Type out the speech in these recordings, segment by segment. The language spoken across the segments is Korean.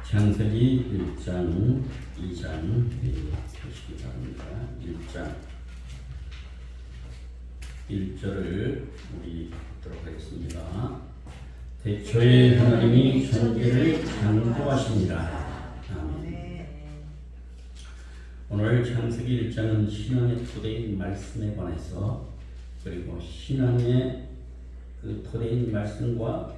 창세기 1장, 2장 보시기 바랍니다. 1장 1절을 우리 보도록 하겠습니다. 태초에 하나님이 천지를 창조하시니라. 아멘. 오늘 창세기 1장은 신앙의 토대인 말씀에 관해서, 그리고 신앙의 그 토대인 말씀과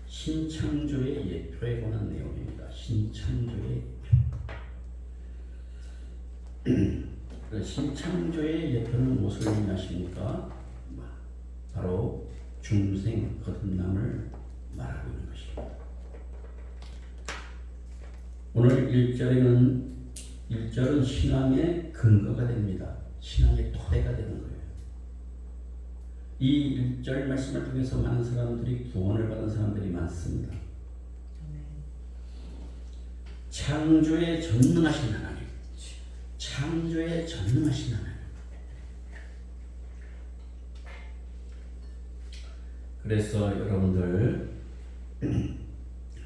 신창조의 예표에 관한 내용입니다. 신창조의 예표. 신창조의 예표는 무엇을 의미하십니까? 바로 중생 거듭남을 말하고 있는 것입니다. 오늘 1절은 신앙의 근거가 됩니다. 신앙의 토대가 되는 거예요. 이 1절 말씀을 통해서 많은 사람들이 구원을 받은 사람들이 많습니다. 창조에 전능하신 하나님, 창조에 전능하신 하나님. 그래서 여러분들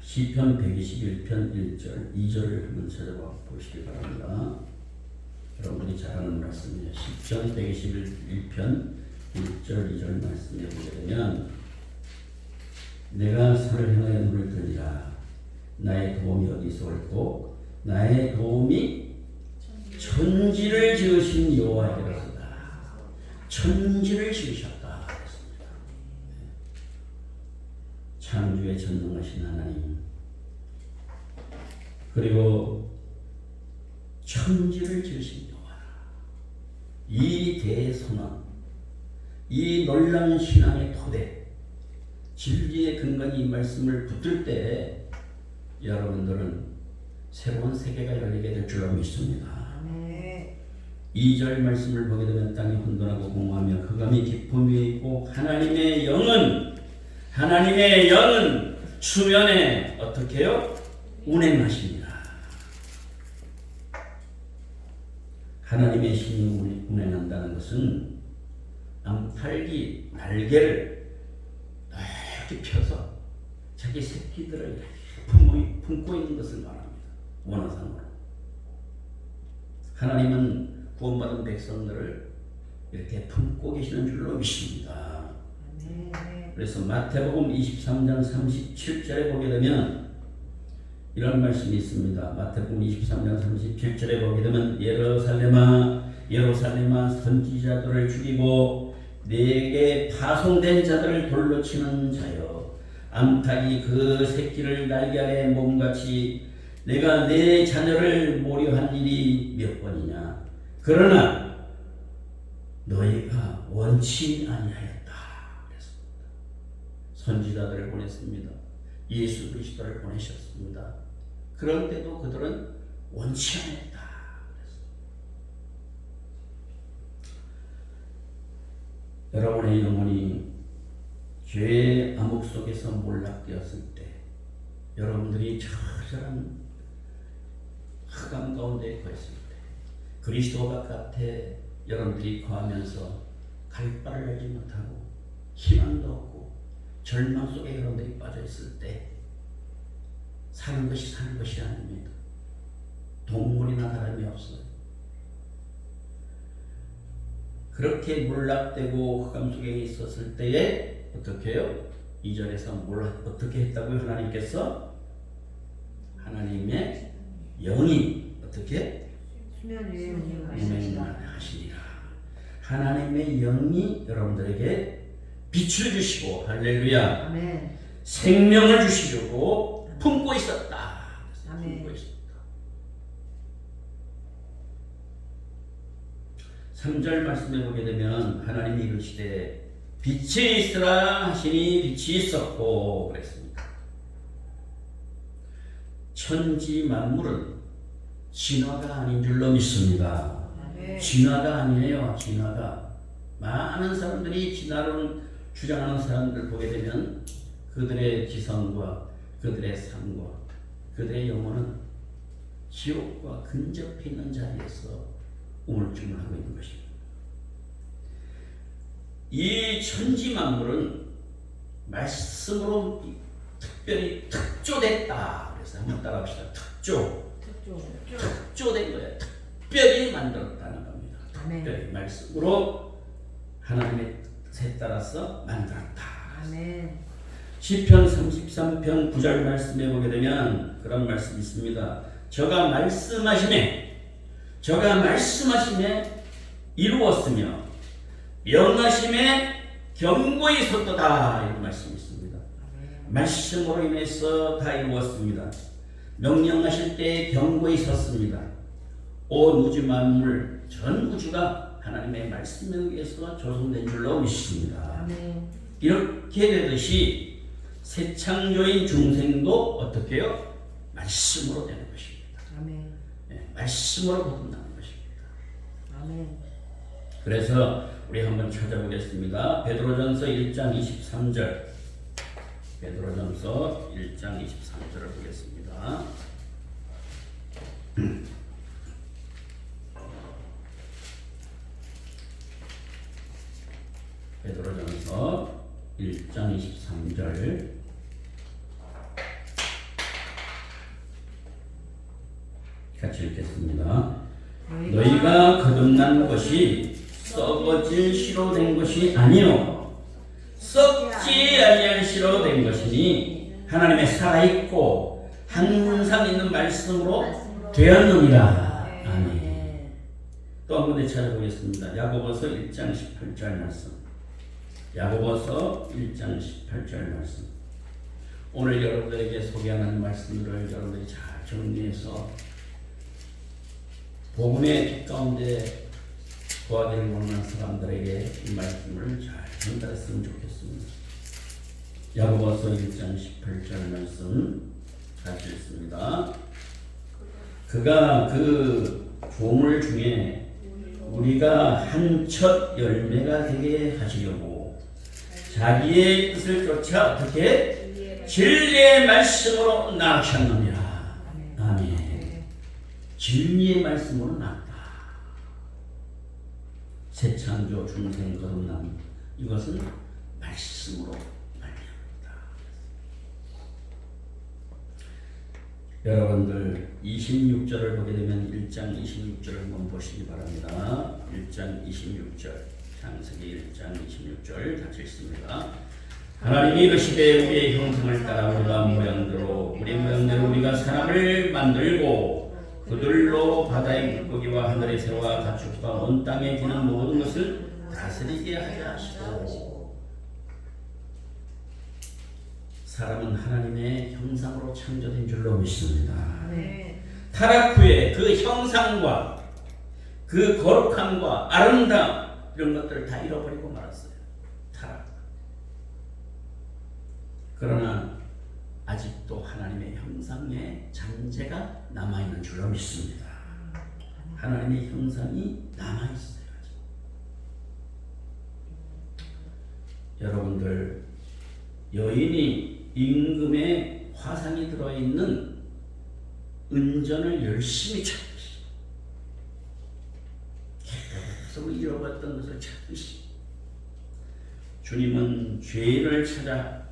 시편 121편 1절, 2절을 한번 찾아봐 보시기 바랍니다. 여러분들이 잘 아는 말씀이에요. 시편 121편 1절 2절 말씀에 보게 되면, 내가 산을 향하여 눈을 들리라. 나의 도움이 어디서 올고 나의 도움이 천지를 지으신 여호와께로서다. 천지를 지으셨다. 그랬습니다. 창조에 전능하신 하나님, 그리고 천지를 지으신 여호와, 이 대선언, 이 놀라운 신앙의 토대, 진리의 근간이 이 말씀을 붙들 때 여러분들은 새로운 세계가 열리게 될 줄로 믿습니다. 2절 말씀을 보게 되면 땅이 혼돈하고 공허하며 흑암이 깊음 위에 있고 하나님의 영은 수면에 어떻게 해요? 운행하십니다. 하나님의 신이 운행한다는 것은 암탉이 날개를 이렇게 펴서 자기 새끼들을 품고 있는 것을 말합니다. 원어상으로. 하나님은 구원받은 백성들을 이렇게 품고 계시는 줄로 믿습니다. 그래서 마태복음 23장 37절에 보게 되면 이런 말씀이 있습니다. 마태복음 23장 37절에 보게 되면, 예루살렘아 선지자들을 죽이고 내게 파송된 자들을 돌로 치는 자여, 암탉이 그 새끼를 날개 아래 몸같이 내가 내 자녀를 모려한 일이 몇 번이냐. 그러나 너희가 원치 아니하였다. 그랬습니다. 선지자들을 보냈습니다. 예수 그리스도를 보내셨습니다. 그런데도 그들은 원치 않았다. 여러분의 영혼이 죄의 암흑 속에서 몰락되었을 때, 여러분들이 처절한 흑암 가운데 거했을 때, 그리스도 바깥에 여러분들이 거하면서 갈 바를 알지 못하고 희망도 없고 절망 속에 여러분들이 빠져있을 때, 사는 것이 아닙니다. 동물이나 다름이 없어요. 그렇게 몰락되고 흑암 속에 있었을 때에 어떻게 해요? 2절에서 어떻게 했다고요? 하나님께서 하나님의 영이 어떻게? 운행하시리라. 하나님의 영이 여러분들에게 빛을 주시고, 할렐루야, 아멘, 생명을 주시려고 품고 있었다. 품고 있었다. 3절 말씀에 보게 되면 하나님이 이르시되 빛이 있으라 하시니 빛이 있었고 그랬습니다. 천지 만물은 진화가 아닌 줄로 믿습니다. 진화가 아니에요. 진화가. 많은 사람들이 진화론 주장하는 사람들 보게 되면 그들의 지성과 그들의 삶과 그들의 영혼은 지옥과 근접해 있는 자리에서 우물쭈물 하고 있는 것입니다. 이 천지 만물은 말씀으로 특별히 특조됐다. 그래서 한번 따라합시다. 특조. 특조. 특조된 거예요. 특별히 만들었다는 겁니다. 아멘. 특별히 말씀으로 하나님의 뜻에 따라서 만들었다. 아멘. 시편 33편 9절 말씀에 보게 되면 그런 말씀이 있습니다. 저가 말씀하심에 이루었으며 명하심에 경고히 섰도다 이런 말씀이 있습니다. 말씀으로 인해서 다 이루었습니다. 명령하실 때 경고히 섰습니다. 온 우주 만물 전 우주가 하나님의 말씀에 의해서 조성된 줄로 믿습니다. 아멘. 이렇게 되듯이 새 창조인 중생도 어떻게 해요? 말씀으로 되는 것입니다. 아멘. 말씀으로 거듭나는 것입니다. 아멘. 그래서 우리 한번 찾아보겠습니다. 베드로전서 1장 23절. 베드로전서 1장 23절을 보겠습니다. 베드로전서 1장 23절. 같이 읽겠습니다. 너희가 거듭난 것이 썩어질 씨로 된 것이 아니요 썩지 아니할 씨로 된 것이니 하나님의 살아있고 항상 있는 말씀으로 되었느니라. 아멘. 또 한 번 더 찾아보겠습니다. 야고보서 1장 18절 말씀. 야고보서 1장 18절 말씀. 오늘 여러분들에게 소개하는 말씀들을 여러분들이 잘 정리해서 복음의 빛 가운데 구하기를 원하는 사람들에게 이 말씀을 잘 전달했으면 좋겠습니다. 야고보서 1장 18절 말씀 같이 읽습니다. 그가 그 조물 중에 우리가 한 첫 열매가 되게 하시려고 자기의 뜻을 쫓아 어떻게 진리의 말씀으로 낳으셨느니라. 아멘. 진리의 말씀으로 낳았다. 새 창조 중생 거듭남 이것은 말씀으로 말미암다. 여러분들 26절을 보게 되면 1장 26절을 한번 보시기 바랍니다. 1장 26절 창세기 1장 26절 같이 읽습니다. 하나님이 이르시되 우리의 형상을 따라 우리가 모양대로 우리 모양대로 우리가 사람을 만들고 그들로 바다의 물고기와 하늘의 새와 가축과 온 땅에 기는 모든 것을 다스리게 하자 하시고 사람은 하나님의 형상으로 창조된 줄로 믿습니다. 네. 타락 후에 그 형상과 그 거룩함과 아름다움 이런 것들을 다 잃어버리고 말았어요. 타락. 그러나 아직도 하나님의 형상의 잔재가 남아있는 줄로 믿습니다. 하나님의 형상이 남아있어요. 여러분들 여인이 임금의 화상이 들어있는 은전을 열심히 찾듯이 계속 잃어버렸던 것을 찾듯이 주님은 죄인을 찾아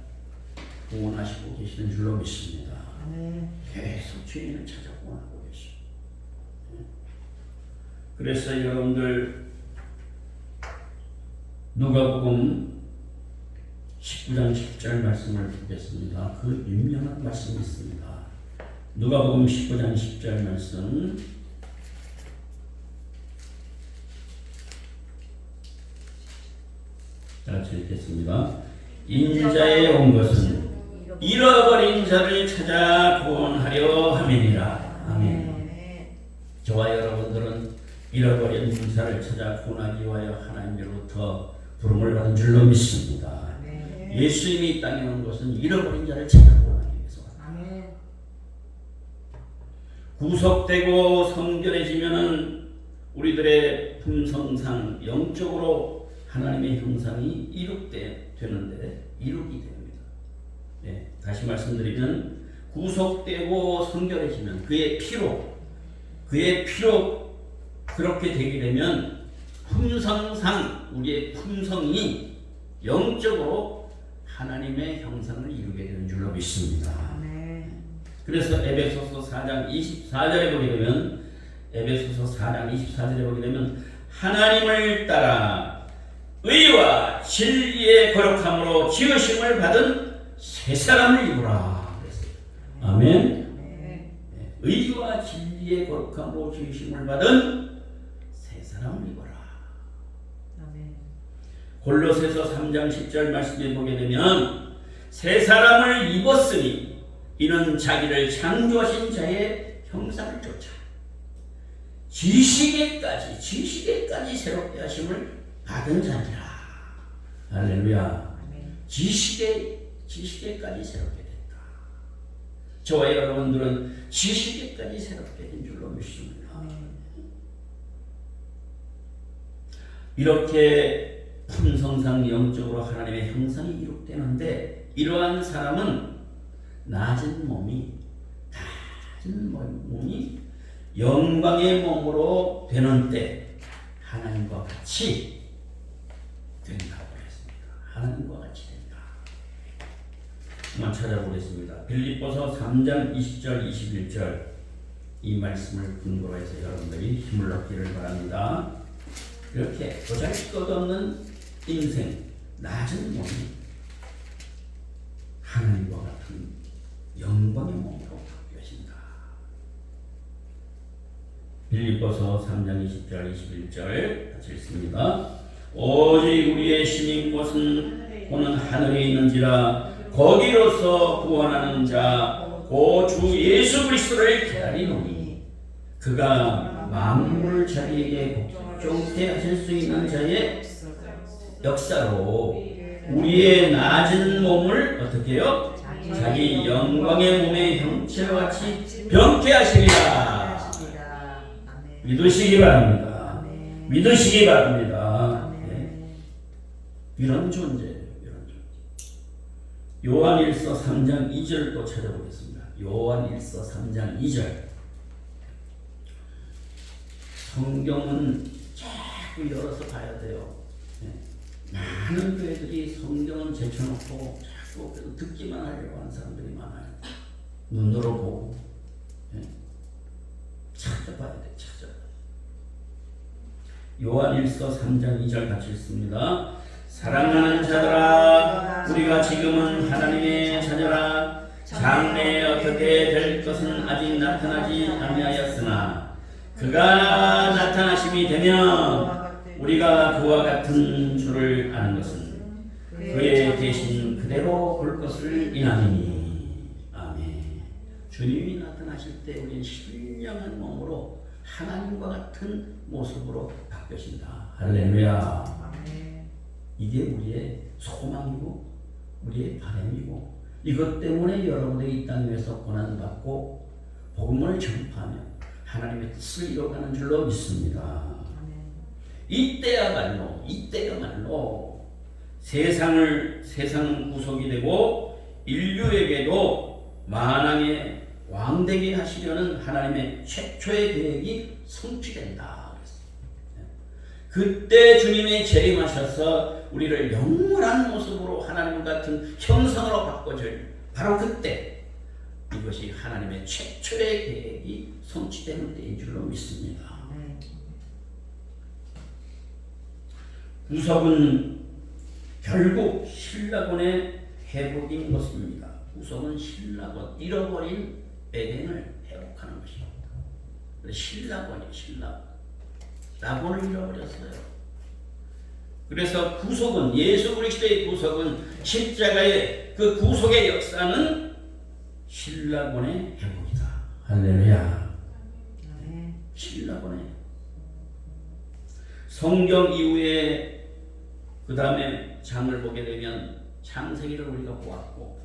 구원하시고 계시는 줄로 믿습니다. 계속 죄인을 찾아 구원하고 계시고 그래서 여러분들 누가복음 19장 10절 말씀을 보겠습니다. 그 유명한 말씀이 있습니다. 누가복음 19장 10절 말씀 같이 읽겠습니다. 인자에 온 것은 잃어버린 자를 찾아 구원하려 함이니라. 아멘. 저와 여러분들은 잃어버린 자를 찾아 구원하기 위하여 하나님으로부터 부름을 받은 줄로 믿습니다. 예수님이 이 땅에 온 것은 잃어버린 자를 찾아 구원하기 위해서 왔다. 구속되고 성결해지면은 우리들의 품성상 영적으로 하나님의 형상이 이루게 됩니다. 네, 다시 말씀드리면 구속되고 성결해지면 그의 피로 그렇게 되게 되면 품성상 우리의 품성이 영적으로 하나님의 형상을 이루게 되는 줄로 믿습니다. 그래서 에베소서 4장 24절에 보게 되면 에베소서 4장 24절에 보게 되면 하나님을 따라 의와 진리의 거룩함으로 지으심을 받은 새 사람을 입으라 그랬어요. 아멘. 네. 의와 진리의 거룩함으로 지으심을 받은 새 사람을 입어라. 아멘. 골로새서 3장 10절 말씀에 보게 되면 새 사람을 입었으니 이는 자기를 창조하신 자의 형상을 쫓아 지식에까지 새롭게 하심을 받은 자니라. 할렐루야. 아멘. 지식에까지 새롭게 됐다. 저와 여러분들은 지식에까지 새롭게 된 줄로 믿습니다. 아멘. 이렇게 품성상 영적으로 하나님의 형상이 이룩되는데 이러한 사람은 낮은 몸이 영광의 몸으로 되는 때 하나님과 같이 된다고 했습니다. 하나님과 같이 된다. 한번 찾아보겠습니다. 빌립보서 3장 20절 21절 이 말씀을 근거로 해서 여러분들이 힘을 얻기를 바랍니다. 이렇게 보잘것없는 인생, 낮은 몸이 하나님과 같은 영광의 몸으로 바뀌어진다. 빌립보서 3장 20절 21절 같이 읽습니다. 오직 우리의 심인 곳은 오는 하늘에 있는지라 거기로서 구원하는 자 고 주 예수 그리스도를 기다리노니 그가 만물 자기에게 복종케 하실 수 있는 자의 역사로 우리의 낮은 몸을 어떻게 해요? 자기 영광의 몸의 형체와 같이 병케 하시리라. 믿으시기 바랍니다. 믿으시기 바랍니다. 네. 이런 존재예요. 이런 존재. 요한일서 3장 2절 또 찾아보겠습니다. 요한일서 3장 2절. 성경은 자꾸 열어서 봐야 돼요. 네. 많은 교회들이 성경은 제쳐놓고 자꾸 듣기만 하려고 하는 사람들이 많아요. 눈으로 보고 네. 찾아봐야 돼. 찾아봐야 돼. 요한일서 3장 2절 같이 읽습니다. 사랑하는 자들아 우리가 지금은 하나님의 자녀라 장래에 어떻게 될 것은 아직 나타나지 아니하였으나 그가 나타나심이 되면 우리가 그와 같은 줄을 아는 것은 그의 계신 그대로 볼 것을 인하니니. 아멘. 주님이 나타나실 때 우리는 신령한 몸으로 하나님과 같은 모습으로 바뀌어진다. 할렐루야. 이게 우리의 소망이고 우리의 바람이고 이것 때문에 여러분들이 이 땅 위에서 고난받고 복음을 전파하며 하나님의 뜻을 이뤄가는 줄로 믿습니다. 이때야말로 세상은 구속이 되고 인류에게도 만왕의 왕되게 하시려는 하나님의 최초의 계획이 성취된다. 그때 주님이 재림하셔서 우리를 영원한 모습으로 하나님 같은 형상으로 바꿔줄 바로 그때 이것이 하나님의 최초의 계획이 성취되는 때인 줄로 믿습니다. 구속은 결국 신라곤의 회복인 것입니다. 구속은 신라곤, 잃어버린 에덴을 회복하는 것입니다. 신라곤. 라곤을 잃어버렸어요. 그래서 구속은 예수 그리스도의 구속은 십자가의 그 구속의 역사는 신라곤의 회복이다. 할렐루야. 신라곤의 성경 이후에 그 다음에 장을 보게 되면 창세기를 우리가 보았고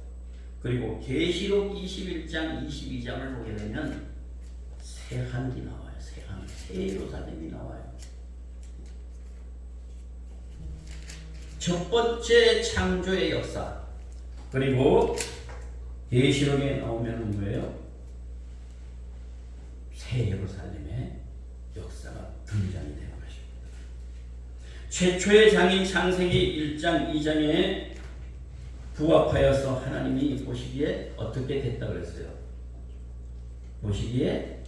그리고 계시록 21장 22장을 보게 되면 새 하늘이 나와요. 새 예루살렘이 나와요. 첫 번째 창조의 역사 그리고 계시록에 나오면 뭐예요? 새 예루살렘의 역사가 등장이 되는 것입니다. 최초의 장인 창세기 1장 2장에 부합하여서 하나님이 보시기에 어떻게 됐다 그랬어요? 보시기에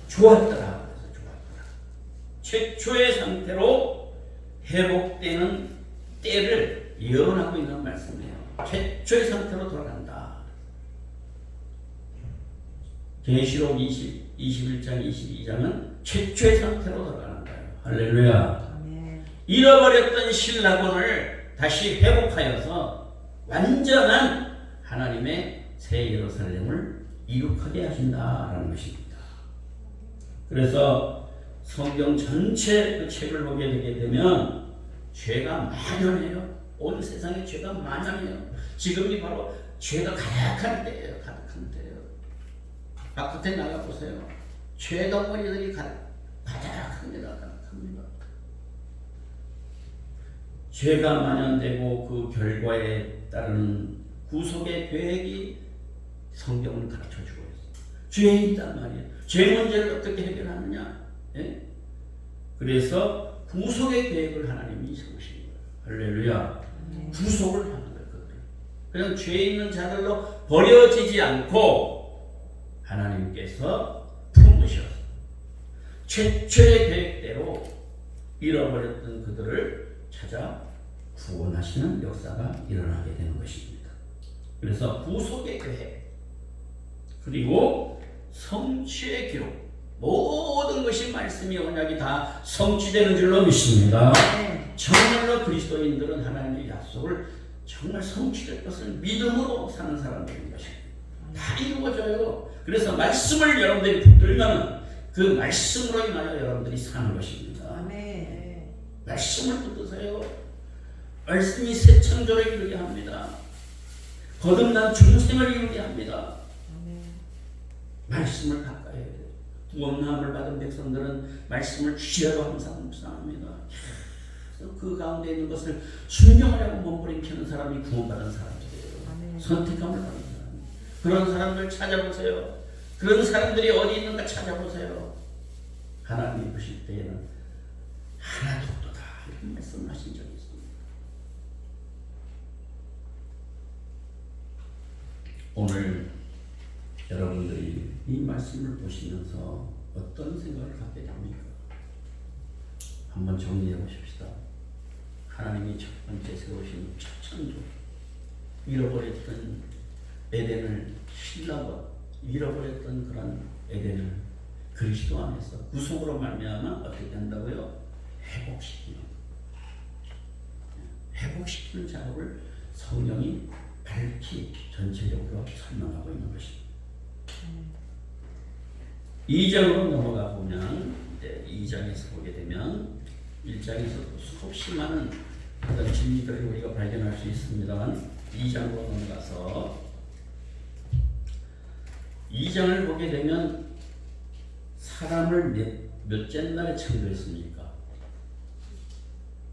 좋았더라. 그래서 좋았더라. 최초의 상태로 회복되는 때를 예언하고 있는 말씀이에요. 최초의 상태로 돌아간다. 계시록 21장 22장은 최초의 상태로 돌아가는 거예요. 할렐루야. 아멘. 잃어버렸던 신라곤을 다시 회복하여서 완전한 하나님의 새 예루살렘을 이룩하게 하신다라는 것입니다. 그래서 성경 전체 그 책을 보게 되게 되면 죄가 만연해요. 온 세상에 죄가 만연해요. 지금이 바로 죄가 가득한 때예요. 가득한 때예요. 바깥에 나가보세요. 죄 덩어리들이 가득합니다. 가득합니다. 죄가 만연되고 그 결과에 따르는 구속의 계획이 성경은 가르쳐주고 있어요. 죄에 있단 말이에요. 죄 문제를 어떻게 해결하느냐? 예? 그래서 구속의 계획을 하나님이 세우신 거예요. 할렐루야. 구속을 하는 거예요. 그들을. 그냥 죄 있는 자들로 버려지지 않고 하나님께서 품으셔서 최초의 계획대로 잃어버렸던 그들을 찾아 구원하시는 역사가 일어나게 되는 것입니다. 그래서 구속의 계획 그리고 성취의 기록 모든 것이 말씀이 언약이 다 성취되는 줄로 믿습니다. 정말로 그리스도인들은 하나님의 약속을 정말 성취될 것을 믿음으로 사는 사람들인 것입니다. 다 이루어져요. 그래서 말씀을 여러분들이 붙들면 그 말씀으로 인하여 여러분들이 사는 것입니다. 아멘. 말씀을 붙드세요. 말씀이 새 창조를 이루게 합니다. 거듭난 중생을 이루게 합니다. 아멘. 말씀을 가까이 해야 돼요. 구원함을 받은 백성들은 말씀을 귀하로 항상 묵상합니다. 그 가운데 있는 것을 순종하려고 몸부림치는 사람이 구원받은 사람들이에요. 아멘. 선택함을 받은 사람. 그런 사람들 찾아보세요. 그런 사람들이 어디 있는가 찾아보세요. 하나님이 보실 때에는 하나도 없도다 이런 말씀을 하신 적이 있습니다. 오늘 여러분들이 이 말씀을 보시면서 어떤 생각을 갖게 됩니까? 한번 정리해 보십시다. 하나님이 첫 번째 세우신 첫 창조, 잃어버렸던 에덴을 신라고 잃어버렸던 그런 에덴을 그리스도 안에서 구속으로 말미암아 어떻게 한다고요? 회복시키는 작업을 성령이 밝히 전체적으로 설명하고 있는 것입니다. 2장으로 넘어가 보면 이제 2장에서 보게 되면 1장에서도 수없이 많은 어떤 진리들을 우리가 발견할 수 있습니다만 2장으로 넘어가서 2장을 보게 되면 사람을 몇째 날에 창조했습니까?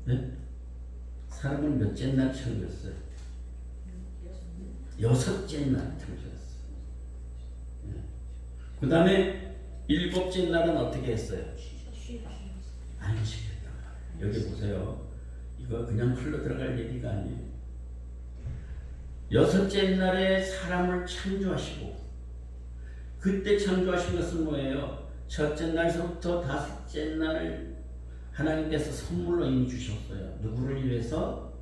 네? 사람을 몇째 날 창조했어요? 여섯째 날 창조했어요. 네. 그 다음에 일곱째 날은 어떻게 했어요? 안식했단 말이에요. 여기 보세요. 이거 그냥 흘러 들어갈 얘기가 아니에요. 여섯째 날에 사람을 창조하시고 그때 창조하신 것은 뭐예요? 첫째 날서부터 다섯째 날 하나님께서 선물로 이미 주셨어요. 누구를 위해서?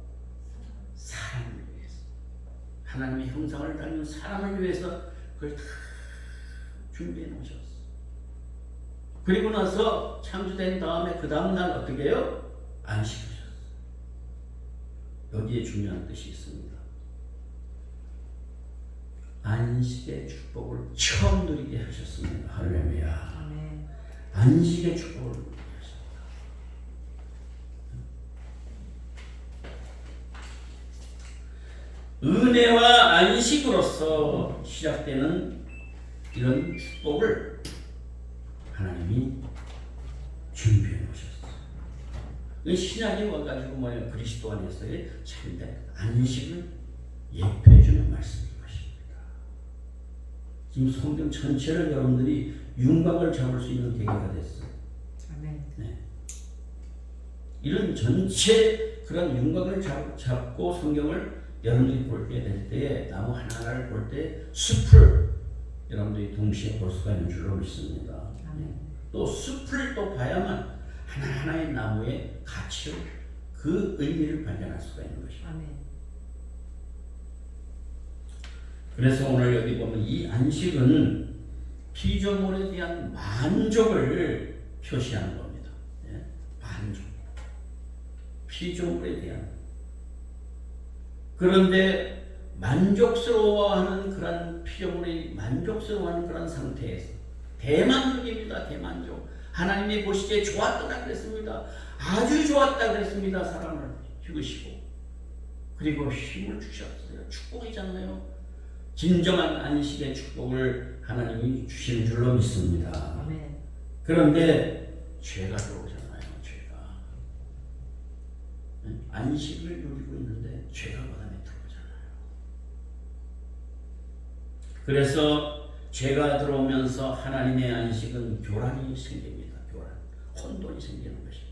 사람을 위해서. 하나님의 형상을 닮은 사람을 위해서 그걸 다 준비해 놓으셨어요. 그리고 나서 창조된 다음에 그 다음 날 어떻게 해요? 안식하셨어요. 여기에 중요한 뜻이 있습니다. 안식의 축복을 처음 누리게 하셨습니다. 할렐루야. 아멘. 안식의 축복을 누리게 하셨습니다. 은혜와 안식으로서 시작되는 이런 축복을 하나님이 준비해 놓으셨어요. 신약이 와가지고 뭐예요? 그리스도 안에서의 참된 안식을 예표해 주는 말씀인 것입니다. 지금 성경 전체를 여러분들이 윤곽을 잡을 수 있는 계기가 됐어요. 아멘. 네. 이런 전체 그런 윤곽을 잡고 성경을 여러분들이 볼 때 될 때에 나무 하나하나를 볼 때 숲을 여러분들이 동시에 볼 수가 있는 줄로 믿습니다. 아멘. 또 숲을 또 봐야만 하나하나의 나무의 가치를 그 의미를 발견할 수가 있는 것입니다. 아멘. 그래서 오늘 여기 보면 이 안식은 피조물에 대한 만족을 표시하는 겁니다. 예? 만족. 피조물에 대한. 그런데 만족스러워하는 그런 피조물이 만족스러워하는 그런 상태에서 대만족입니다. 대만족. 하나님이 보시기에 좋았다 그랬습니다. 아주 좋았다 그랬습니다. 사람을 키우시고 그리고 힘을 주셨어요. 축복이잖아요. 진정한 안식의 축복을 하나님이 주시는 줄로 믿습니다. 아멘. 그런데 죄가 들어오잖아요. 죄가. 안식을 누리고 있는데 죄가 마음에 들어오잖아요. 그래서 죄가 들어오면서 하나님의 안식은 교란이 생깁니다. 교란. 혼돈이 생기는 것입니다.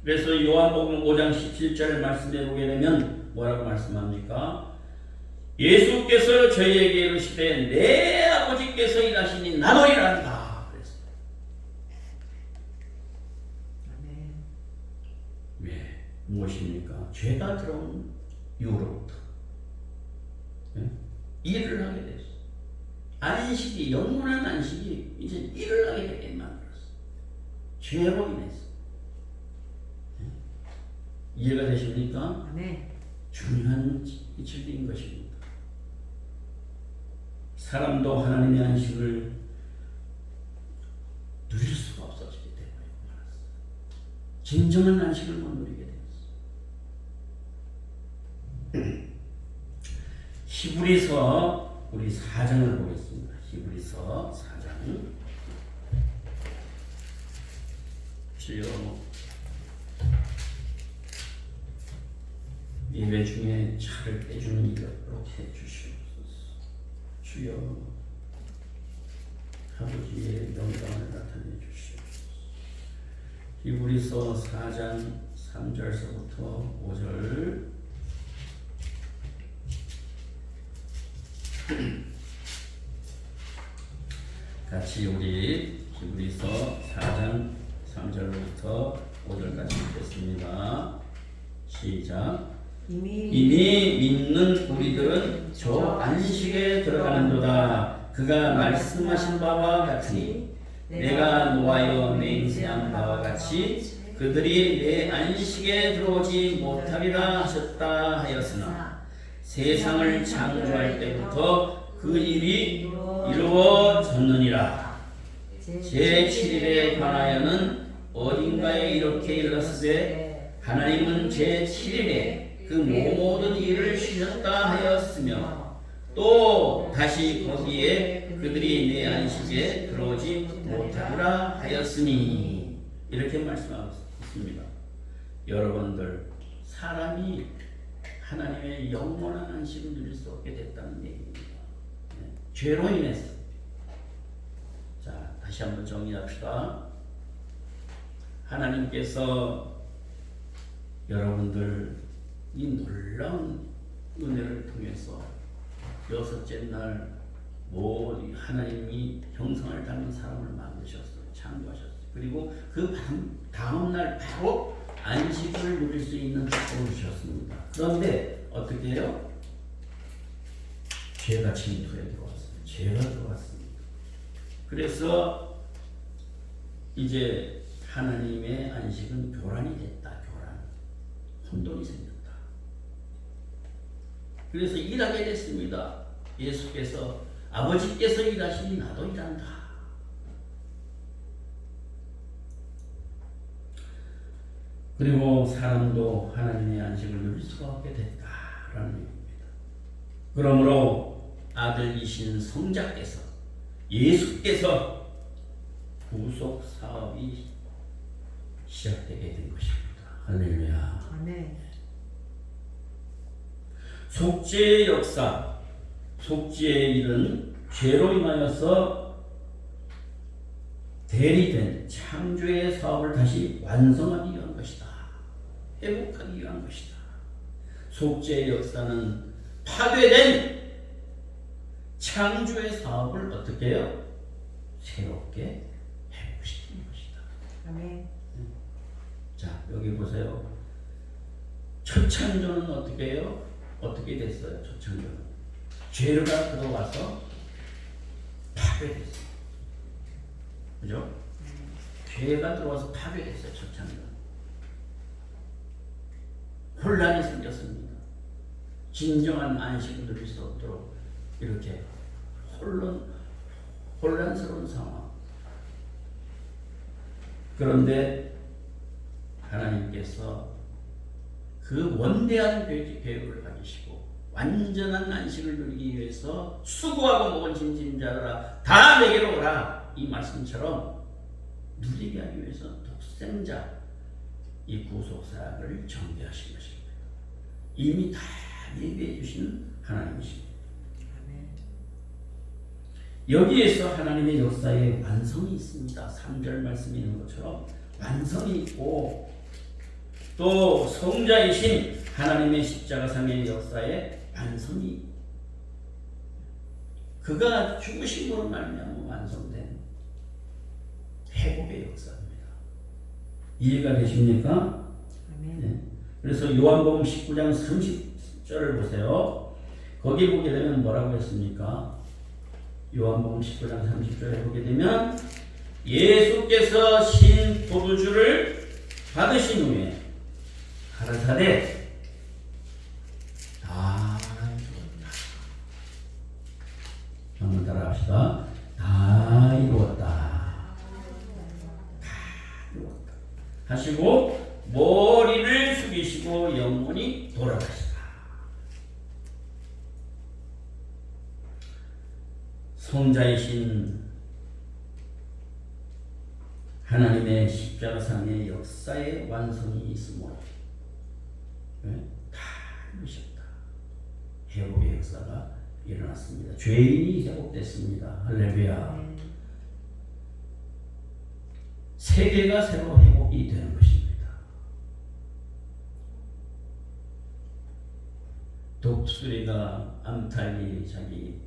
그래서 요한복음 5장 17절 말씀해 보게 되면 뭐라고 말씀합니까? 예수께서 저희에게 이르시되 내 아버지께서 일하시니 나도 일한다 그랬어요. 아멘. 왜? 무엇입니까? 죄가 들어온 이후로부터 일을 하게 됐어요. 안식이, 영원한 안식이 이제 일을 하게 되게 만들었어요. 죄로 인해서. 이해가 되십니까? 아멘. 중요한 진리인 것입니다. 사람도 하나님의 안식을 누릴 수가 없어지기 때문에 진정한 안식을 못 누리게 되었어요. 히브리서 우리 4장을 보겠습니다. 히브리서 4장. 주여 예배 중에 차를 빼주는 일을 그렇게 해주시옵소서. 주여 아버지의 영광을 나타내 주시옵소서. 히브리서 4장 3절서부터 5절. 같이 우리 히브리서 4장 3절부터 5절까지 읽겠습니다. 시작. 이미 믿는 우리들은 저 안식에 들어가는도다. 그가 말씀하신 바와 같으니 내가 노하여 맹세한 바와 같이 그들이 내 안식에 들어오지 못하리라 하셨다 하였으나 세상을 창조할 때부터 그 일이 이루어졌느니라. 제7일에 관하여는 어딘가에 이렇게 일렀으되 하나님은 제7일에 그 모든 일을 쉬셨다 하였으며 또 다시 거기에 그들이 내 안식에 들어오지 못하리라 하였으니 이렇게 말씀하고 있습니다. 여러분들 사람이 하나님의 영원한 안식을 누릴 수 없게 됐다는 얘기입니다. 죄로 인해서. 자, 다시 한번 정리합시다. 하나님께서 여러분들 이 놀라운 은혜를 통해서 여섯째 날 하나님이 형상을 닮은 사람을 만드셨어요. 창조하셨어요. 그리고 그 다음 날 바로 안식을 누릴 수 있는 축복을 주셨습니다. 그런데 어떻게 해요? 죄가 침투해 들어왔어요. 죄가 들어왔습니다. 그래서 이제 하나님의 안식은 교란이 됐다. 교란. 혼돈이 생겼다. 그래서 일하게 됐습니다. 예수께서 아버지께서 일하시니 나도 일한다. 그리고 사람도 하나님의 안식을 누릴 수가 없게 됐다라는 얘기입니다. 그러므로 아들이신 성자께서 예수께서 구속 사업이 시작되게 된 것입니다. 할렐루야. 아멘. 속죄의 역사, 속죄의 일은 죄로 인하여서 대리된 창조의 사업을 다시 완성하기 위한 것이다. 회복하기 위한 것이다. 속죄의 역사는 파괴된 창조의 사업을 어떻게 해요? 새롭게 회복시키는 것이다. 아멘. 자, 여기 보세요. 첫 창조는 어떻게 해요? 어떻게 됐어요? 첫 창조는 죄가 들어와서 파괴됐어요. 그죠? 죄가 들어와서 파괴됐어요. 첫 창조는 혼란이 생겼습니다. 진정한 안식을 누릴 수 없도록 이렇게 혼란스러운 상황. 그런데 하나님께서 그 원대한 계획을 가지시고 완전한 안식을 누리기 위해서 수고하고 먹은 짐진 자들아 다 내게로 오라, 이 말씀처럼 누리게 하기 위해서 독생자 이 구속사역을 전개하신 것입니다. 이미 다 예비해 주신 하나님이십니다. 여기에서 하나님의 역사의 완성이 있습니다. 3절 말씀에 있는 것처럼 완성이 있고, 또 성자이신 하나님의 십자가상의 역사의 완성이, 그가 죽으심으로 말미암아 완성된 회복의 역사입니다. 이해가 되십니까? 네. 그래서 요한복음 19장 30절을 보세요. 거기 보게 되면 뭐라고 했습니까? 요한복음 19장 30절에 보게 되면 예수께서 신 포도주를 받으신 후에 가라사대 다 이루었다. 한번 따라합시다. 다 이루었다. 다 이루었다. 하시고 머리를 숙이시고 영원히 돌아가시다. 성자이신 하나님의 십자가상의 역사의 완성이 있으므로 다 이루셨다. 회복의 역사가 일어났습니다. 죄인이 회복됐습니다. 할렐루야. 세계가 새로 회복이 되는 것입니다. 독수리가 암탉이 자기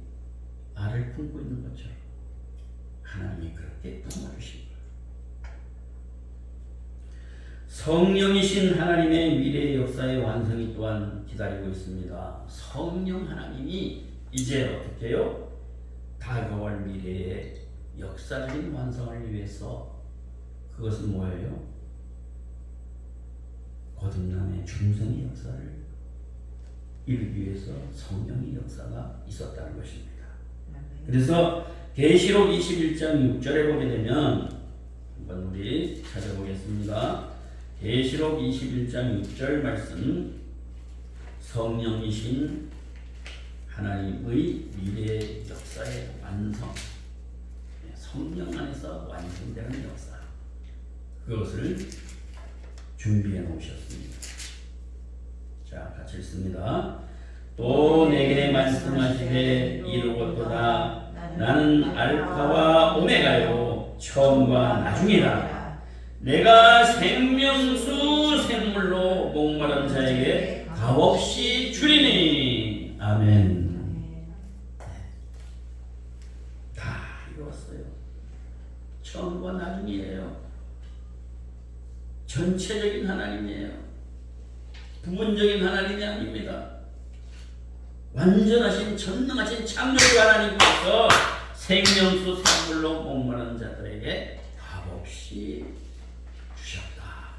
알을 품고 있는 것처럼 하나님이 그렇게 품어주신 거예요. 성령이신 하나님의 미래의 역사의 완성이 또한 기다리고 있습니다. 성령 하나님이 이제 어떻게 해요? 다가올 미래의 역사적인 완성을 위해서, 그것은 뭐예요? 거듭남의 중생의 역사를 이루기 위해서 성령의 역사가 있었다는 것입니다. 그래서 계시록 21장 6절에 보게 되면 한번 우리 찾아보겠습니다. 계시록 21장 6절 말씀, 성령이신 하나님의 미래의 역사의 완성, 성령 안에서 완성되는 역사, 그것을 준비해 놓으셨습니다. 자, 같이 읽습니다. 또 내게 말씀하시되 이루었도다. 나는 알파와 오메가요 처음과 나중이라. 내가 생명수 샘물로 목마른 자에게 값없이 주리니. 아멘. 다 이루었어요. 처음과 나중이에요. 전체적인 하나님이에요. 부분적인 하나님이 아닙니다. 완전하신 전능하신 창조주 하나님께서 생명수 샘물로 목마른 자들에게 값없이 주셨다.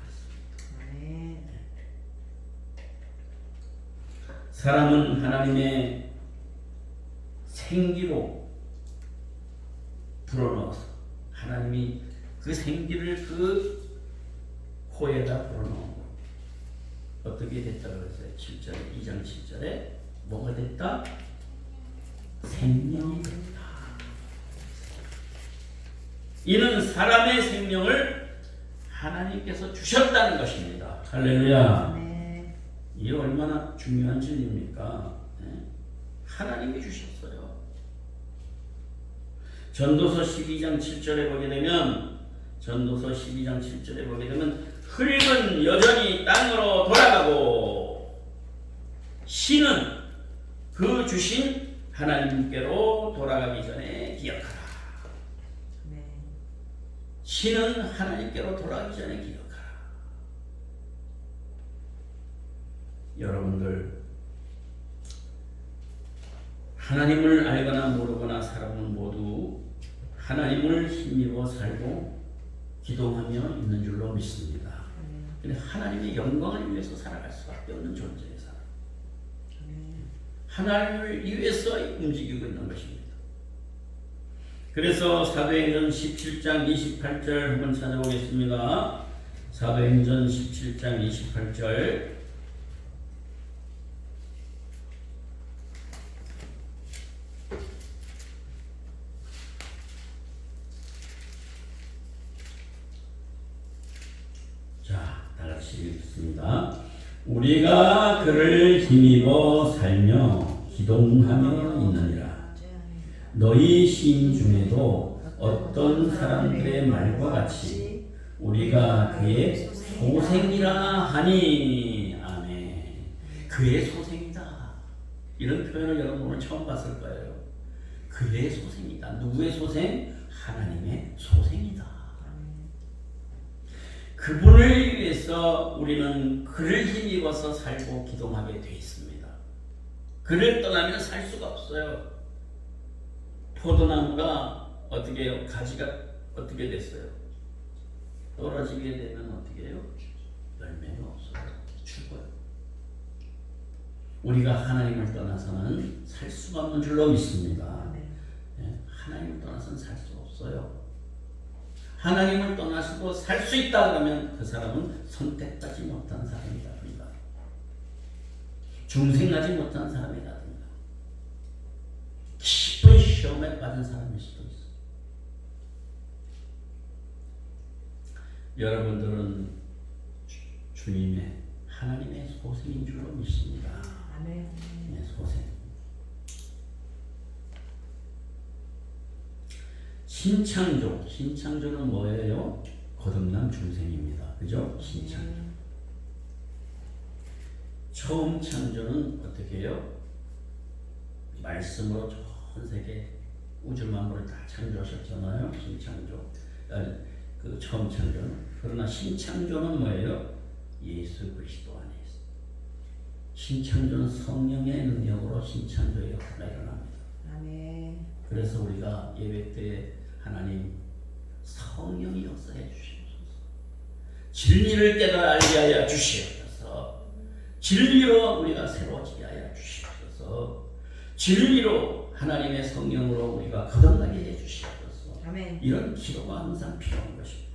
사람은 하나님의 생기로 불어넣어서 하나님이 그 생기를 그 코에다 불어넣은 어떻게 됐다고 그랬어요? 7절에, 2장 7절에 뭐가 됐다? 생명이 됐다. 이는 사람의 생명을 하나님께서 주셨다는 것입니다. 할렐루야. 네. 이게 얼마나 중요한 진리입니까? 네? 하나님이 주셨어요. 전도서 12장 7절에 보게 되면, 전도서 12장 7절에 보게 되면 흙은 여전히 땅으로 돌아가고 신은 그 주신 하나님께로 돌아가기 전에 기억하라. 아멘. 신은 하나님께로 돌아가기 전에 기억하라. 여러분들 하나님을 알거나 모르거나 사람은 모두 하나님을 힘입어 살고 기도하며 있는 줄로 믿습니다. 근데 하나님의 영광을 위해서 살아갈 수밖에 없는 존재의 사람. 하나님을 위해서 움직이고 있는 것입니다. 그래서 사도행전 17장 28절 한번 찾아보겠습니다. 사도행전 17장 28절. 읽습니다. 우리가 그를 힘입어 살며 기동하며 있느니라. 너희 시인 중에도 어떤 사람들의 말과 같이 우리가 그의 소생이라 하니. 아멘. 그의 소생이다. 이런 표현을 여러분 오늘 처음 봤을 거예요. 그의 소생이다. 누구의 소생? 하나님의 소생이다. 그분을 위해서 우리는 그를 힘입어서 살고 기동하게 되어 있습니다. 그를 떠나면 살 수가 없어요. 포도나무가 어떻게 해요? 가지가 어떻게 됐어요? 떨어지게 되면 어떻게 해요? 열매가 없어요. 죽어요. 우리가 하나님을 떠나서는 살 수가 없는 줄로 믿습니다. 하나님을 떠나서는 살 수 없어요. 하나님을 떠나시고 살 수 있다 그러면 그 사람은 선택하지 못한 사람이라든가 중생하지 못한 사람이라든가 깊은 시험에 빠진 사람일 수도 있어요. 여러분들은 주님의 하나님의 소생인 줄로 믿습니다. 아멘. 네, 소생. 신창조는 뭐예요? 거듭난 중생입니다. 그죠? 신창조. 처음 창조는 어떻게 해요? 말씀으로 전 세계 우주 만물을 다 창조하셨잖아요. 신창조. 그 처음 창조는. 그러나 신창조는 뭐예요? 예수 그리스도 안에 있어요. 신창조는 성령의 능력으로 신창조의 역사가 일어납니다. 아멘. 그래서 우리가 예배 때 하나님 성령이 역사해 주시옵소서. 진리를 깨달아 알게 하여 주시옵소서. 진리로 우리가 새로워지게 하여 주시옵소서. 진리로 하나님의 성령으로 우리가 거듭나게 해 주시옵소서. 아멘. 이런 기도가 항상 필요한 것입니다.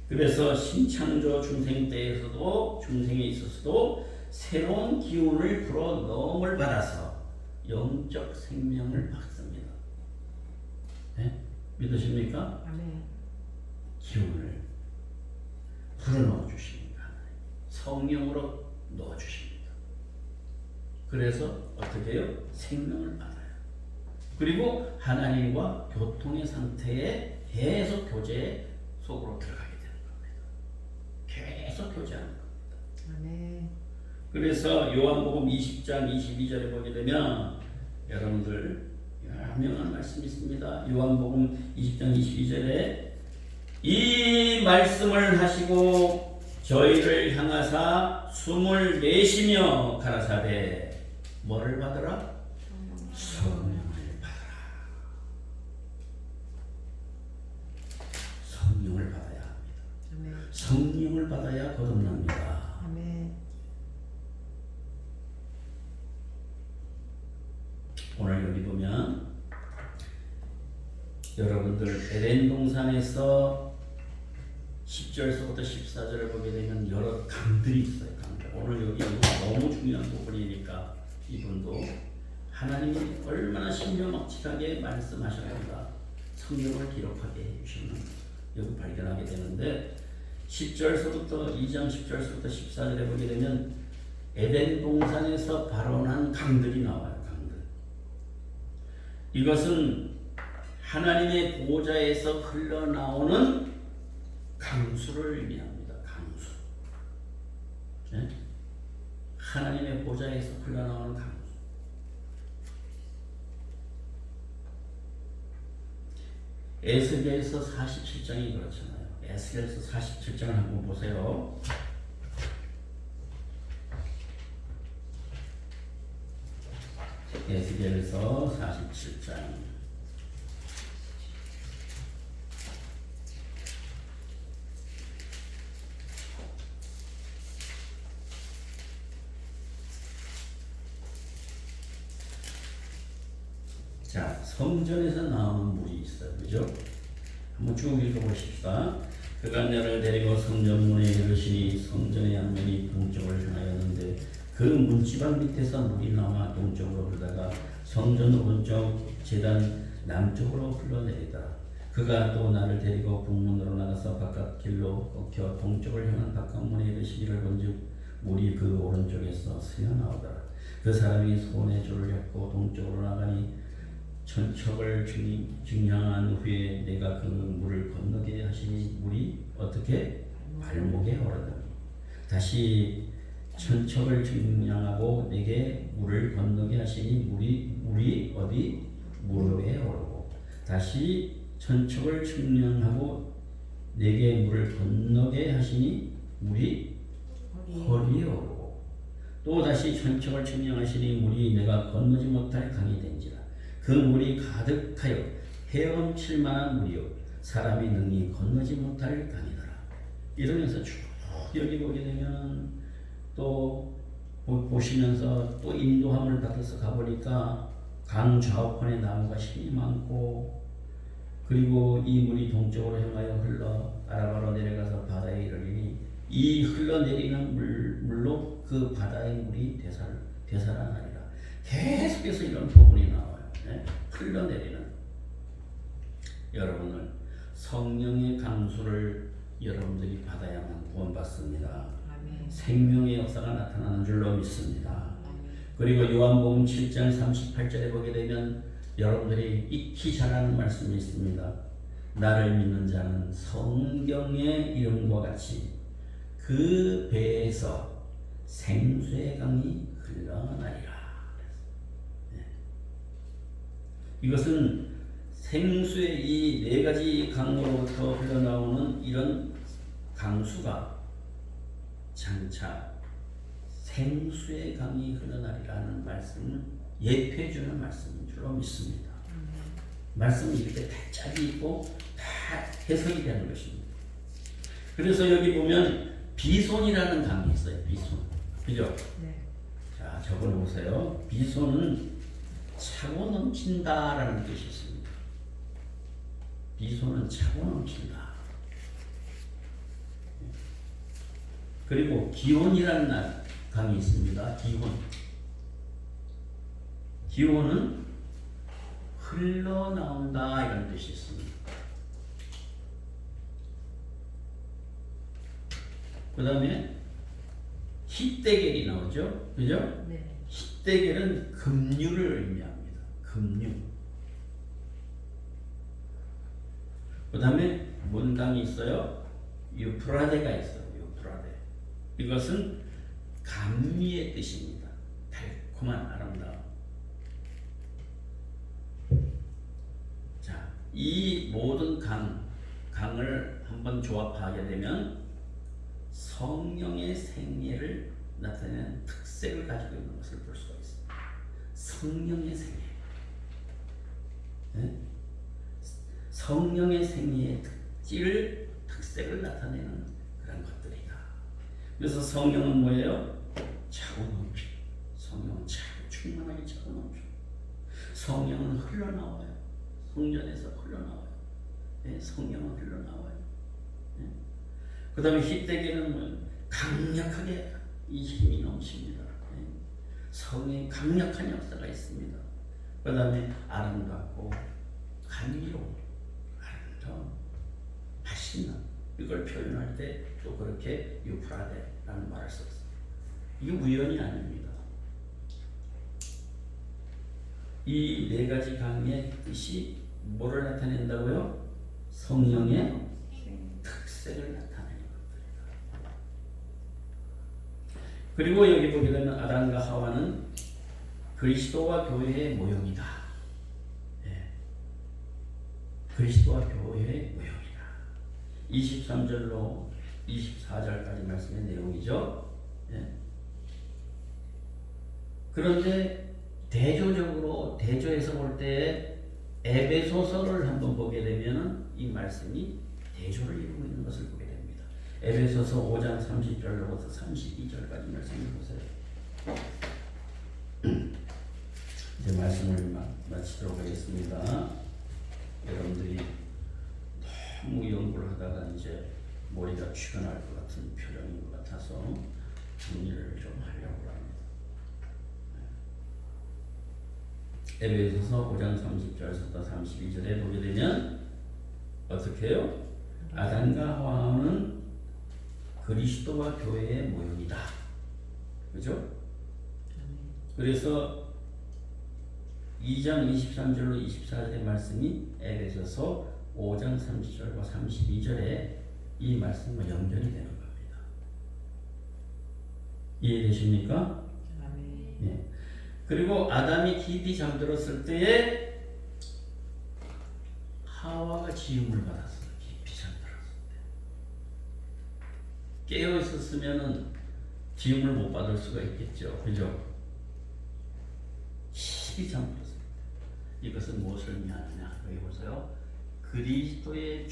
그래서 신창조 중생 때에서도 중생에 있어서도 새로운 기운을 불어 넣음을 받아서 영적 생명을 받습니다. 네? 믿으십니까? 아멘. 기운을 불어넣어 주십니다. 성령으로 넣어 주십니다. 그래서 어떻게 해요? 생명을 받아요. 그리고 하나님과 교통의 상태에 계속 교제 속으로 들어가게 되는 겁니다. 계속 교제하는 겁니다. 아멘. 그래서 요한복음 20장 22절에 보게 되면 여러분들 유명한 말씀이 있습니다. 요한복음 20장 22절에 이 말씀을 하시고 저희를 향하사 숨을 내쉬며 가라사대 뭐를 받으라? 성령을 받아라. 성령을 받아야 합니다. 아멘. 성령을 받아야 거듭납니다. 아멘. 오늘 여기 보면 여러분들 에덴 동산에서 10절서부터 14절을 보게 되면 여러 강들이 있어요. 강들. 오늘 여기 너무 중요한 부분이니까 이분도 하나님이 얼마나 신명확실하게 말씀하셨는가 성경을 기록하게 해주시는 여기 발견하게 되는데 10절서부터 2장 10절서부터 14절에 보게 되면 에덴 동산에서 발원한 강들이 나와요. 이것은 하나님의 보좌에서 흘러나오는 강수를 의미합니다. 강수. 네? 하나님의 보좌에서 흘러나오는 강수. 에스겔서 47장이 그렇잖아요. 에스겔서 47장을 한번 보세요. 에스겔서 47장. 자, 성전에서 나오는 물이 있어요. 그죠? 한번 쭉 읽어보십시다. 그가 나를 데리고 성전 문에 이르시니 성전의 양면이 동쪽을 향하였는데 그 문지방 밑에서 물이 나와 동쪽으로 흐르다가 성전 오른쪽 제단 남쪽으로 흘러내리더라. 그가 또 나를 데리고 북문으로 나가서 바깥 길로 꺾여 동쪽을 향한 바깥문에 이르시기를 본즉 물이 그 오른쪽에서 새어나오더라. 그 사람이 손에 줄을 잡고 동쪽으로 나가니 천척을 증량한 후에 내가 그 물을 건너게 하시니 물이 어떻게 발목에 오르더니 다시 천척을 증량하고 내게 물을 건너게 하시니 물이 어디 무릎에 오르고 다시 천척을 증량하고 내게 물을 건너게 하시니 물이 허리에 오르고 또 다시 천척을 증량하시니 물이 내가 건너지 못할 강이 된지라. 그 물이 가득하여 헤엄칠 만한 물이요 사람이 능히 건너지 못할 강이더라. 이러면서 쭉 여기 보게 되면 또 보시면서 또 인도함을 받아서 가보니까 강 좌우편에 나무가 심이 많고 그리고 이 물이 동쪽으로 향하여 흘러 아라바로 내려가서 바다에 이르리니 이 흘러내리는 물로 그 바다의 물이 되살아나리라. 계속해서 이런 부분이 나와요. 네? 흘러내리는 여러분은 성령의 강수를 여러분들이 받아야만 구원받습니다. 아멘. 생명의 역사가 나타나는 줄로 믿습니다. 그리고 요한복음 7장 38절에 보게 되면 여러분들이 익히 잘 아는 말씀이 있습니다. 나를 믿는 자는 성경의 이름과 같이 그 배에서 생수의 강이 흘러나리라. 이것은 생수의 이 네 가지 강으로부터 흘러나오는 이런 강수가 장차 생수의 강이 흘러나리라는 말씀을 예표해주는 말씀인 줄로 믿습니다. 말씀이 이렇게 다 짝이 있고 다 해석이 되는 것입니다. 그래서 여기 보면 비손이라는 강이 있어요. 비손. 그죠? 네. 자, 적어보세요. 비손은 차고 넘친다라는 뜻이 있습니다. 비손은 차고 넘친다. 그리고 기온이라는 강이 있습니다. 기온은 흘러나온다 이런 뜻이 있습니다. 그 다음에 히데겔이 나오죠. 그죠? 네. 히데겔은 급류를 의미합니다. 급류. 그 다음에 문강이 있어요. 유프라데가 있어요. 유프라데. 이것은 감미의 뜻입니다. 달콤한 아름다움. 자, 이 모든 강을 한번 조합하게 되면 성령의 생애를 나타내는 특색을 가지고 있는 것을 볼 수가 있습니다. 성령의 생애. 네? 성령의 생애의 특색을 나타내는 그런 것들이다. 그래서 성령은 뭐예요? 차고 넘쳐. 성령은 충만하게 차고 넘쳐. 성령은 흘러나와요. 성전에서 흘러나와요. 네? 성령은 흘러나와요. 네? 그 다음에 히데겔은 뭐 강력하게 이 힘이 넘칩니다. 네? 성의 강력한 역사가 있습니다. 그 다음에 아름답고 감미로운 맛있는 이걸 표현할 때 또 그렇게 유프라데라는 말을 썼어요. 이게 우연이 아닙니다. 이 네 가지 강의 뜻이 뭐를 나타낸다고요? 성령의 특색을 나타내는 것들이다. 그리고 여기 보게 되면 아담과 하와는 그리스도와 교회의 모형이다. 예. 그리스도와 교회의 모형이라. 23절로 24절까지 말씀의 내용이죠. 예. 그런데 대조에서 볼 때 에베소서를 한번 보게 되면 이 말씀이 대조를 이루고 있는 것을 보게 됩니다. 에베소서 5장 30절로부터 32절까지 말씀을 보세요. 이제 말씀을 마치도록 하겠습니다. 여러분들이 너무 연구를 하다가 이제 머리가 쥐가 날 것 같은 표정인 것 같아서 정리를 좀 하려고 합니다. 에베소서 5장 30절부터 32절에 보게 되면 어떻게 해요? 아담과 하와는 그리스도와 교회의 모형이다. 그죠? 그래서 2장 23절로 24절의 말씀이 에베소서 5장 30절과 32절에 이 말씀과 연결이 되는 겁니다. 이해되십니까? 아멘. 네. 그리고 아담이 깊이 잠들었을 때에 하와가 지음을 받았어요. 깊이 잠들었을 때. 깨어 있었으면은 지음을 못 받을 수가 있겠죠. 그죠? 깊이 잠들었을 때. 이것은 무엇을 의미하느냐? 여기 보세요. 그리스도의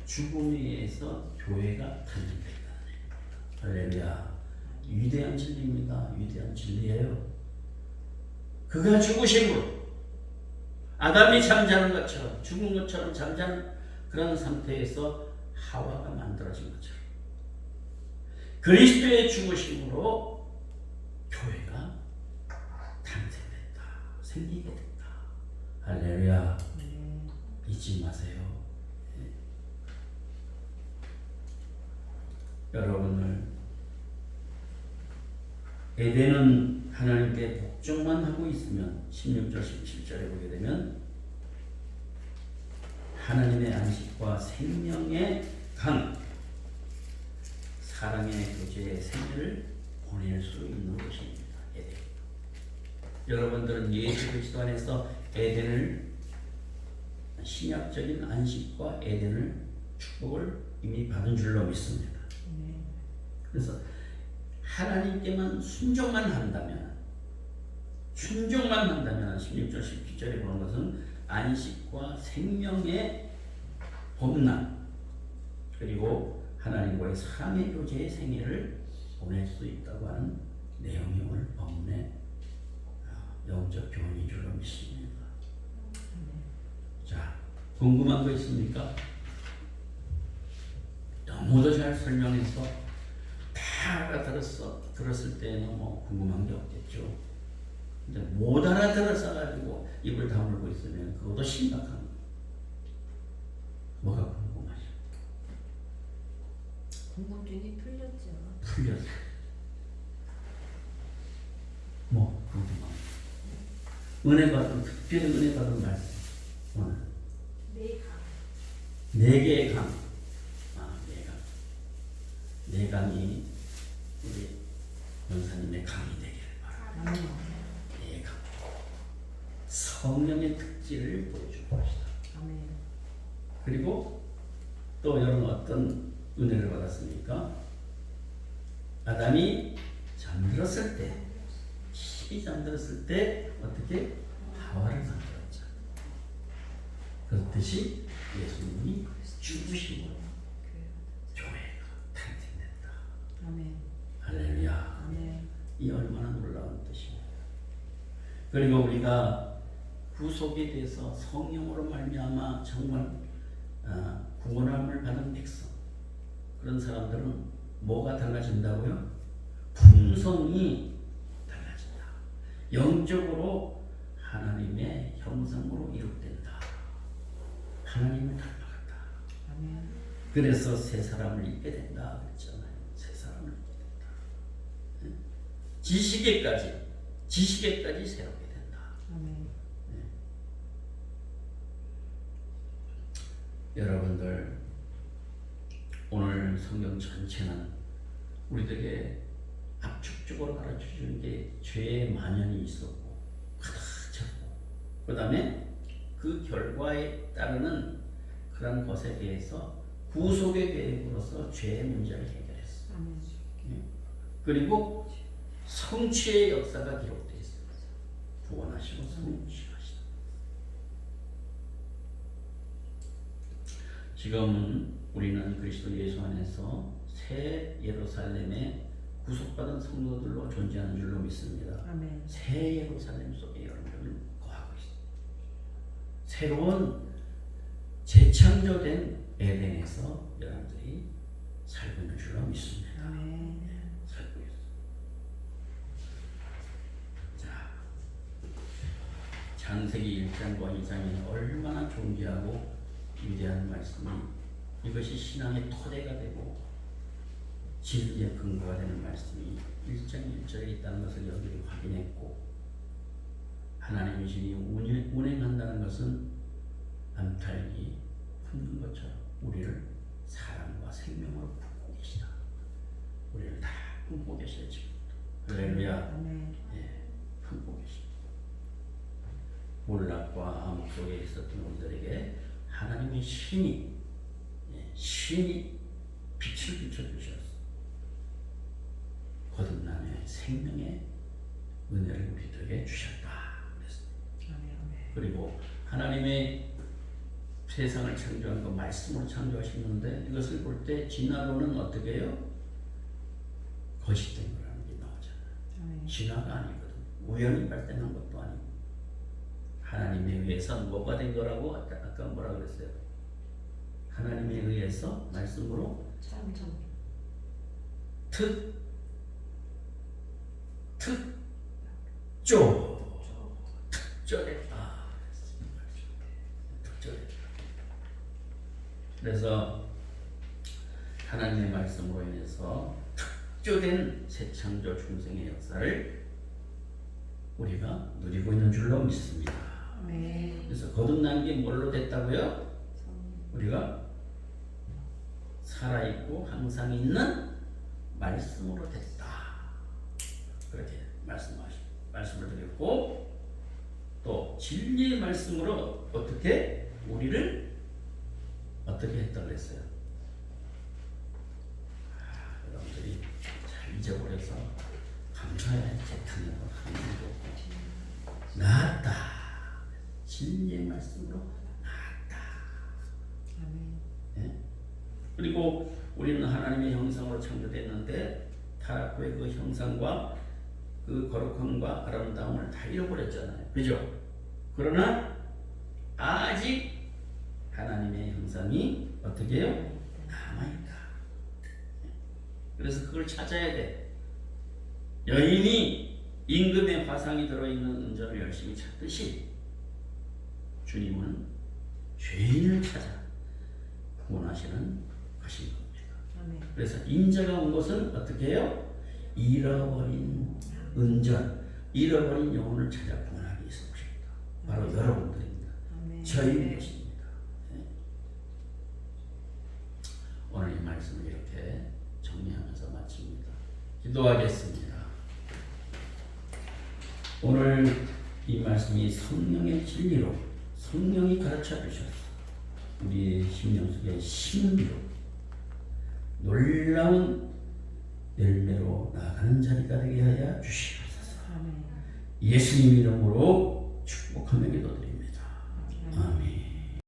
죽음에 의해서 교회가 탄생됐다. 할렐루야. 위대한 진리입니다. 위대한 진리예요. 그가 죽으심으로 아담이 잠자는 것처럼 죽은 것처럼 잠자는 그런 상태에서 하와가 만들어진 것처럼 그리스도의 죽으심으로 교회가 탄생됐다. 생기게 됐다. 할렐루야. 잊지 마세요. 여러분을 에덴은 하나님께 복종만 하고 있으면 16절 17절에 보게 되면 하나님의 안식과 생명의 강 사랑의 교제의 생애를 보낼 수 있는 것입니다. 에덴. 여러분들은 예수 그리스도 안에서 에덴을 신약적인 안식과 에덴을 축복을 이미 받은 줄로 믿습니다. 그래서 하나님께만 순종만 한다면 16절 17절에 보는 것은 안식과 생명의 범람 그리고 하나님과의 사랑의 교제의 생애를 보낼 수 있다고 하는 내용이 오늘 본문의 영적 교훈인 줄로 믿습니다. 자, 궁금한 거 있습니까? 너무도 잘 설명해서 다 알아들었을 때는 뭐 궁금한 게 없겠죠. 근데 못 알아들어서 가지고 입을 다물고 있으면 그것도 심각한 거예요. 뭐가 궁금하죠? 궁금증이 풀렸죠. 풀렸어. 뭐 궁금한 은혜 받은 특별히 은혜 받은 말씀 오늘 네 개의 강. 네 강이 우리 권사님의 강이 되기를 바랍니다. 네 강. 성령의 특질을 보여줄 것이다. 아멘. 그리고 또 여러분 어떤 은혜를 받았습니까? 아담이 잠들었을 때, 깊이 잠들었을 때 어떻게 하와를 만들었죠. 그렇듯이 예수님이 죽으시고 아멘. 할렐루야. 아멘. 이 얼마나 놀라운 뜻입니까? 그리고 우리가 구속에 대해서 성령으로 말미암아 정말 구원함을 받은 백성 그런 사람들은 뭐가 달라진다고요? 품성이 달라진다. 영적으로 하나님의 형상으로 이룩된다. 하나님을 닮아간다. 아멘. 그래서 새 사람을 입게 된다 그랬잖아요. 지식에까지 새롭게 된다. 아멘. 여러분들 오늘 성경 전체는 우리들에게 압축적으로 가르쳐 주는 게 죄의 만연이 있었고 가득 찼고 그 다음에 그 결과에 따르는 그런 것에 대해서 구속의 계획으로서 죄의 문제를 해결했어. 아멘. 그리고 성취의 역사가 기록되어 있어요. 구원하시고 성취하시다. 지금은 우리는 그리스도 예수 안에서 새 예루살렘에 구속받은 성도들로 존재하는 줄로 믿습니다. 아멘. 새 예루살렘 속에 여러분들은 거하고 있습니다. 새로운 재창조된 에덴에서 여러분들이 살고 있는 줄로 믿습니다. 아멘. 살고 있어요. 자, 창세기 1장과 2장에는 얼마나 존귀하고 위대한 말씀이 이것이 신앙의 토대가 되고 진리의 근거가 되는 말씀이 1장 1절에 있다는 것을 여러분들이 확인했고, 하나님의 신이 운행한다는 것은 암탉이 품는 것처럼 우리를 사랑과 생명으로 품고 계시다. 우리를 다 품고 계셔요 지금. 할렐루야. 아멘. 예, 품고 계십니다. 몰락과 암흑 속에 있었던 우리들에게 하나님의 신이 빛을 비춰주셨어. 거듭남의 생명의 은혜를 우리들에게 주셨다. 그랬습니다. 아멘. 그리고 하나님의 세상을 창조한 거 말씀으로 창조하시는데 이것을 볼 때 진화론은 어떻게 해요? 거짓된 거라는 게 나오잖아요. 아멘. 진화가 아니거든. 우연히 발생한 것도 아니고 하나님에 의해서 뭐가 된 거라고 아까 뭐라 그랬어요? 하나님에 의해서 말씀으로 창조. 특조됐다. 특조됐다. 그래서 하나님의 말씀으로 인해서 특조된 새 창조 중생의 역사를 우리가 누리고 있는 줄로 믿습니다. 아멘. 그래서 거듭난 게 뭘로 됐다고요? 우리가 살아있고 항상 있는 말씀으로 됐다. 그렇게 말씀을 드렸고, 또 진리의 말씀으로 어떻게 우리를 어떻게 했다고 그랬어요? 여러분들이 잘 잊어버려서 감사해. 재탕으로 하나님도 나았다. 진리의 말씀으로 나았다. 아멘. 예? 그리고 우리는 하나님의 형상으로 창조됐는데 타락 후에 그 형상과 그 거룩함과 아름다움을 다 잃어버렸잖아요. 그죠? 그러나 아직 하나님의 형상이 어떻게 해요? 남아있다. 그래서 그걸 찾아야 돼. 여인이 임금의 화상이 들어있는 은전을 열심히 찾듯이 주님은 죄인을 찾아 구원하시는 것인 겁니다. 아멘. 그래서 인자가 온 것은 어떻게 해요? 잃어버린 은전, 잃어버린 영혼을 찾아 구원하기 위해서 오십니다. 바로 여러분들입니다. 아멘. 저희인 것입니다. 네. 오늘 이 말씀을 이렇게 정리하면서 마칩니다. 기도하겠습니다. 오늘 이 말씀이 성령의 진리로 성령이 가르쳐 주셔서 우리의 심령 속에 신비로 놀라운 열매로 나아가는 자리가 되게 하여 주시옵소서. 아멘. 예수님 이름으로 축복하며 기도드립니다.